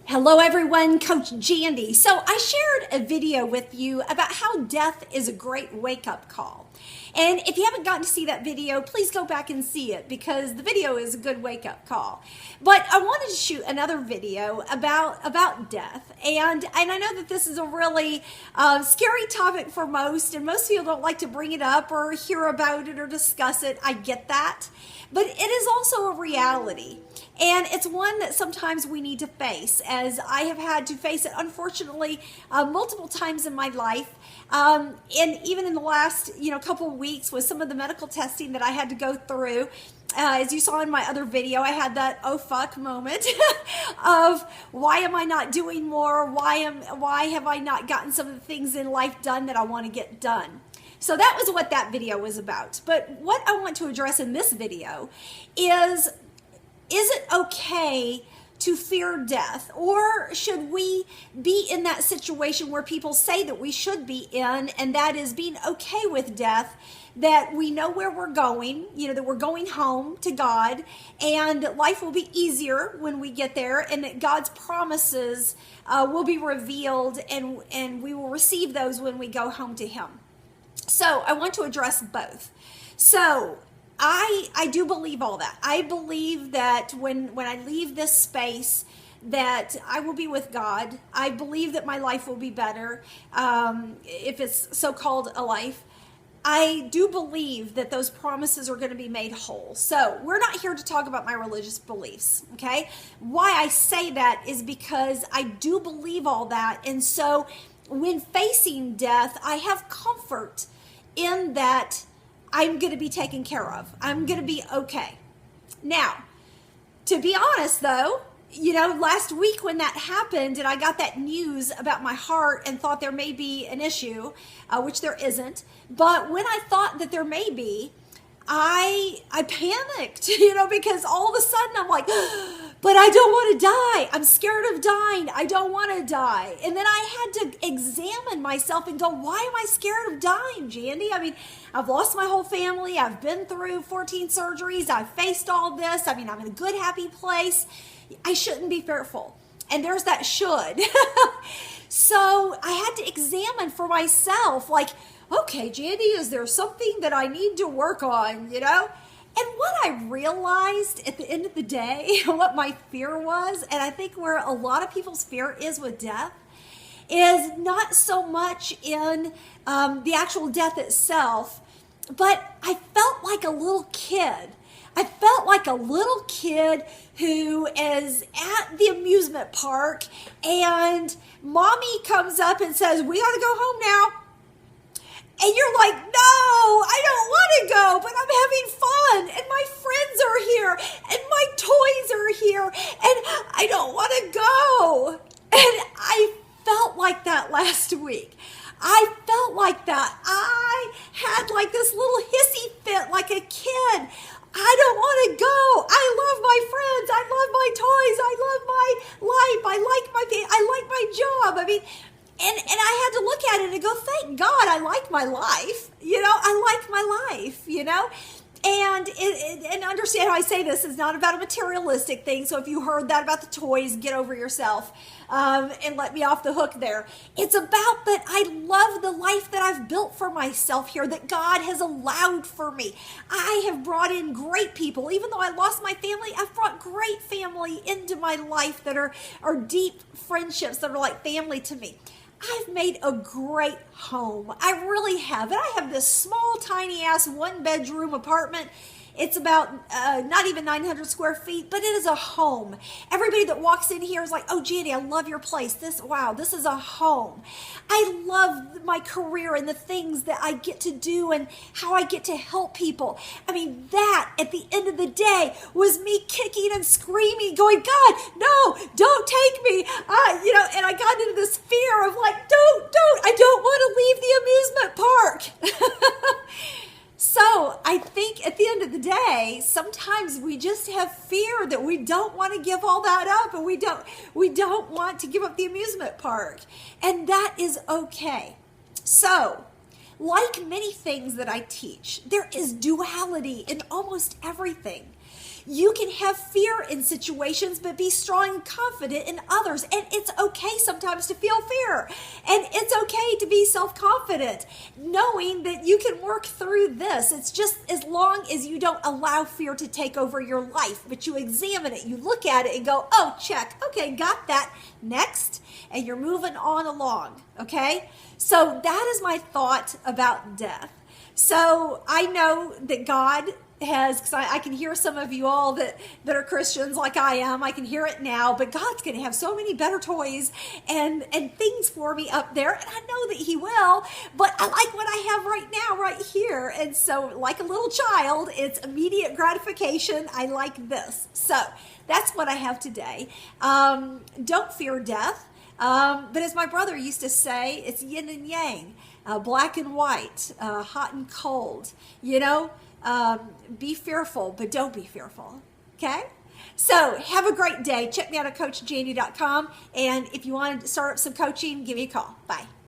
Hello everyone, Coach Jandy. So I shared a video with you about how death is a great wake-up call. And if you haven't gotten to see that video, please go back and see it because the video is a good wake-up call. But I wanted to shoot another video about death. And I know that this is a really scary topic for most, and most people don't like to bring it up or hear about it or discuss it. I get that. But it is also a reality. And it's one that sometimes we need to face, as I have had to face it, unfortunately, multiple times in my life. And even in the last, couple of weeks with some of the medical testing that I had to go through. As you saw in my other video, I had that oh fuck moment of why am I not doing more? Why have I not gotten some of the things in life done that I want to get done? So that was what that video was about. But what I want to address in this video is it okay to fear death? Or should we be in that situation where people say that we should be in, and that is being okay with death, that we know where we're going, that we're going home to God, and life will be easier when we get there, and that God's promises will be revealed, and we will receive those when we go home to Him. So I want to address both. So I do believe all that. I believe that when I leave this space that I will be with God. I believe that my life will be better, if it's so-called a life. I do believe that those promises are going to be made whole. So we're not here to talk about my religious beliefs, okay? Why I say that is because I do believe all that. And so when facing death, I have comfort in that I'm going to be taken care of. I'm going to be okay. Now, to be honest though, last week when that happened and I got that news about my heart and thought there may be an issue, which there isn't, but when I thought that there may be, I panicked, because all of a sudden I'm like, but I don't want to die. I'm scared of dying. I don't want to die. And then I had to examine myself and go, why am I scared of dying, Jandy? I mean, I've lost my whole family. I've been through 14 surgeries. I've faced all this. I mean, I'm in a good, happy place. I shouldn't be fearful. And there's that should. So I had to examine for myself, like, okay, Jandy, is there something that I need to work on, And what I realized at the end of the day, what my fear was, and I think where a lot of people's fear is with death, is not so much in the actual death itself, but I felt like a little kid. I felt like a little kid who is at the amusement park and mommy comes up and says, we got to go home now. And you're like, no, I don't want to go, but I'm having fun, and my friends are here, and my toys are here, and I don't want to go. And I felt like that last week. I felt like that. I had like this little hissy fit like a kid. I don't want to go. I love my friends. I love my toys. I love my life. I like my job. I mean, and I had to look at it and go, thank God I like my life. I like my life, And understand how I say this is not about a materialistic thing. So if you heard that about the toys, get over yourself and let me off the hook there. It's about that I love the life that I've built for myself here, that God has allowed for me. I have brought in great people. Even though I lost my family, I've brought great family into my life that are deep friendships that are like family to me. I've made a great home. I really have. And I have this small, tiny ass 1-bedroom apartment. It's about not even 900 square feet, but it is a home. Everybody that walks in here is like, oh, Jandy, I love your place. This is a home. I love my career and the things that I get to do and how I get to help people. I mean, that at the end of the day was me kicking and screaming, going, God, no, don't take me. And I got into this fear of like, I don't want to leave the amusement park. So I think at the end of the day, sometimes we just have fear that we don't want to give all that up, and we don't want to give up the amusement park, and that is okay. So, like many things that I teach, there is duality in almost everything. You can have fear in situations, but be strong and confident in others. And it's okay sometimes to feel fear. And it's okay to be self-confident, knowing that you can work through this. It's just as long as you don't allow fear to take over your life, but you examine it, you look at it and go, oh, check. Okay, got that. Next. And you're moving on along. Okay? So that is my thought about death. So I know that God has, because I can hear some of you all that are Christians like I am, I can hear it now, but God's going to have so many better toys and things for me up there, and I know that he will, but I like what I have right now, right here. And so like a little child, it's immediate gratification. I like this. So that's what I have today. Don't fear death. But as my brother used to say, it's yin and yang, black and white, hot and cold, be fearful, but don't be fearful. Okay? So have a great day. Check me out at CoachJandy.com. And if you want to start up some coaching, give me a call. Bye.